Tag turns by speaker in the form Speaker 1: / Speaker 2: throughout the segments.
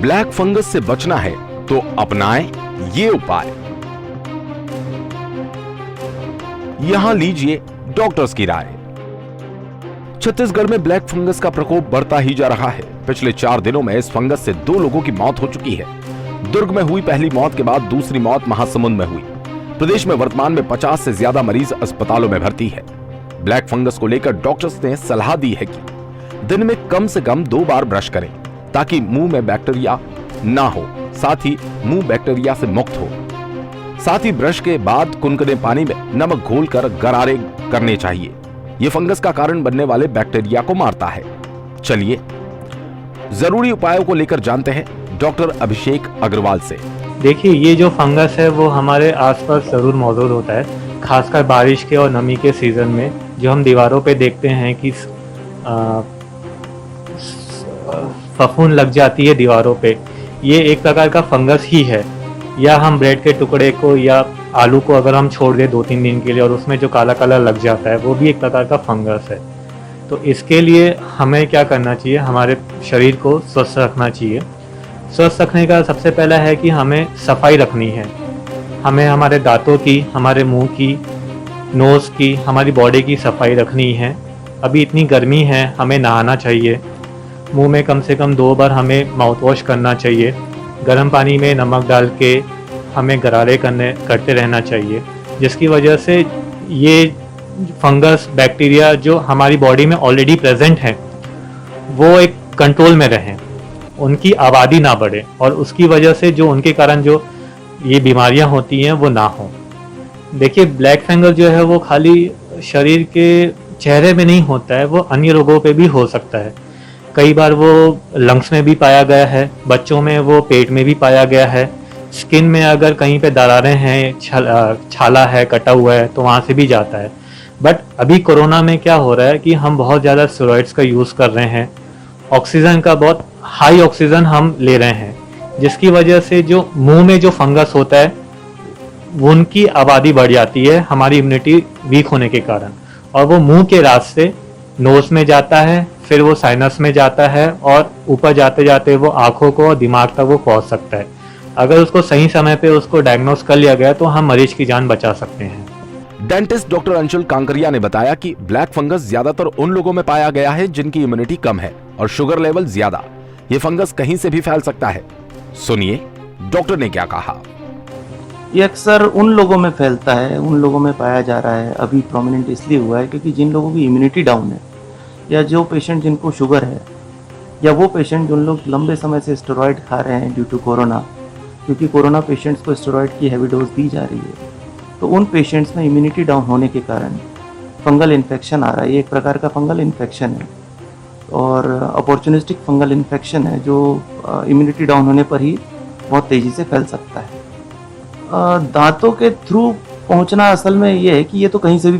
Speaker 1: Black fungus से बचना है तो अपनाएं ये उपाय। यहां लीजिए डॉक्टर्स की राय। छत्तीसगढ़ में ब्लैक फंगस का प्रकोप बढ़ता ही जा रहा है। पिछले 4 दिनों में इस फंगस से 2 लोगों की मौत हो चुकी है। दुर्ग में हुई पहली मौत के बाद दूसरी मौत महासमुंद में हुई। प्रदेश में वर्तमान में 50 से ज्यादा मरीज अस्पतालों में भर्ती है। ब्लैक फंगस को लेकर डॉक्टर्स ने सलाह दी है कि दिन में कम से कम 2 बार ब्रश करें ताकि मुंह में बैक्टीरिया ना हो, साथ ही मुंह बैक्टीरिया से मुक्त हो। साथ ही ब्रश के बाद कुनकुने पानी में नमक घोलकर गरारे करने चाहिए। ये फंगस का कारण बनने वाले बैक्टीरिया को मारता है। चलिए जरूरी उपायों को लेकर जानते हैं डॉक्टर अभिषेक अग्रवाल से।
Speaker 2: देखिए, ये जो फंगस है वो हमारे आसपास जरूर मौजूद होता है, खासकर बारिश के और नमी के सीजन में। जो हम दीवारों पे देखते हैं कि फफूंद लग जाती है दीवारों पे, ये एक प्रकार का फंगस ही है। या हम ब्रेड के टुकड़े को या आलू को अगर हम छोड़ दें 2-3 दिन के लिए और उसमें जो काला काला लग जाता है, वो भी एक प्रकार का फंगस है। तो इसके लिए हमें क्या करना चाहिए, हमारे शरीर को स्वस्थ रखना चाहिए। स्वस्थ रखने का सबसे पहला है कि हमें सफाई रखनी है। हमें हमारे दांतों की, हमारे मुंह की, नोज़ की, हमारी बॉडी की सफाई रखनी है। अभी इतनी गर्मी है, हमें नहाना चाहिए। मुंह में कम से कम 2 बार हमें माउथ वॉश करना चाहिए। गर्म पानी में नमक डाल के हमें गरारे करते रहना चाहिए, जिसकी वजह से ये फंगस बैक्टीरिया जो हमारी बॉडी में ऑलरेडी प्रेजेंट है वो एक कंट्रोल में रहें, उनकी आबादी ना बढ़े और उसकी वजह से जो उनके कारण जो ये बीमारियां होती हैं वो ना हो। देखिए, ब्लैक फंगस जो है वो खाली शरीर के चेहरे में नहीं होता है, वो अन्य रोगों पे भी हो सकता है। कई बार वो लंग्स में भी पाया गया है, बच्चों में वो पेट में भी पाया गया है। स्किन में अगर कहीं पे दरारें हैं, छाला है, कटा हुआ है, तो वहाँ से भी जाता है। बट अभी कोरोना में क्या हो रहा है कि हम बहुत ज़्यादा स्टेरॉइड्स का यूज़ कर रहे हैं, ऑक्सीजन का बहुत हाई ऑक्सीजन हम ले रहे हैं, जिसकी वजह से जो मुंह में जो फंगस होता है उनकी आबादी बढ़ जाती है हमारी इम्यूनिटी वीक होने के कारण, और वो मुंह के रास्ते नोज में जाता है, फिर वो साइनस में जाता है और ऊपर जाते जाते वो आंखों को और दिमाग तक वो पहुंच सकता है। अगर उसको सही समय पे उसको डायग्नोस कर लिया गया तो हम मरीज की जान बचा सकते हैं।
Speaker 1: डेंटिस्ट डॉक्टर अंशुल कांकरिया ने बताया कि ब्लैक फंगस ज्यादातर उन लोगों में पाया गया है जिनकी इम्यूनिटी कम है और शुगर लेवल ज्यादा। ये फंगस कहीं से भी फैल सकता है। सुनिए डॉक्टर ने क्या कहा।
Speaker 3: ये अक्सर उन लोगों में फैलता है, उन लोगों में पाया जा रहा है। अभी प्रोमिनेंट इसलिए हुआ है क्योंकि जिन लोगों की इम्यूनिटी डाउन है, या जो पेशेंट जिनको शुगर है, या वो पेशेंट जिन लोग लंबे समय से स्टेरॉइड खा रहे हैं ड्यू टू कोरोना, क्योंकि कोरोना पेशेंट्स को स्टेरॉइड की हैवी डोज दी जा रही है, तो उन पेशेंट्स में इम्यूनिटी डाउन होने के कारण फंगल इन्फेक्शन आ रहा है। ये एक प्रकार का फंगल इन्फेक्शन है और अपॉर्चुनिस्टिक फंगल इन्फेक्शन है जो इम्यूनिटी डाउन होने पर ही बहुत तेज़ी से फैल सकता है। दांतों के थ्रू पहुंचना असल में ये है कि ये तो कहीं से भी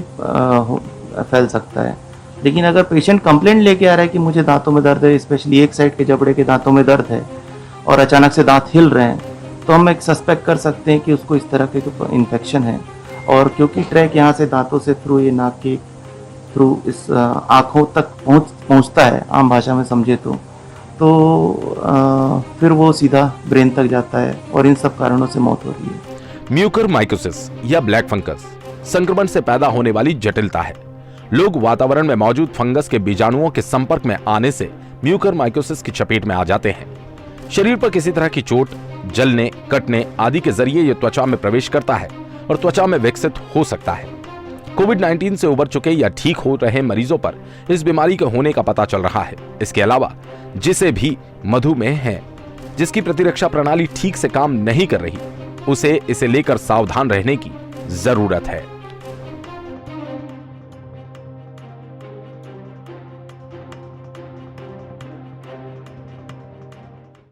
Speaker 3: फैल सकता है, लेकिन अगर पेशेंट कंप्लेंट लेके आ रहा है कि मुझे दांतों में दर्द है, स्पेशली एक साइड के जबड़े के दांतों में दर्द है और अचानक से दांत हिल रहे हैं, तो हम एक सस्पेक्ट कर सकते हैं कि उसको इस तरह के इन्फेक्शन है। और क्योंकि ट्रैक यहाँ से दांतों से थ्रू ये नाक के थ्रू इस आँखों तक पहुँचता है, आम भाषा में समझे तो फिर वो सीधा ब्रेन तक जाता है और इन सब कारणों से मौत हो रही है।
Speaker 1: म्यूकरमाइकोसिस या ब्लैक फंगस संक्रमण से पैदा होने वाली जटिलता है। लोग वातावरण में मौजूद फंगस के बीजाणुओं के संपर्क में आने से म्यूकरमाइकोसिस की चपेट में आ जाते हैं। शरीर पर किसी तरह की चोट, जलने, कटने आदि के जरिए यह त्वचा में प्रवेश करता है और त्वचा में विकसित हो सकता है। कोविड-19 से उबर चुके या ठीक हो रहे मरीजों पर इस बीमारी के होने का पता चल रहा है। इसके अलावा जिसे भी मधुमेह है, जिसकी प्रतिरक्षा प्रणाली ठीक से काम नहीं कर रही, उसे इसे लेकर सावधान रहने की जरूरत है।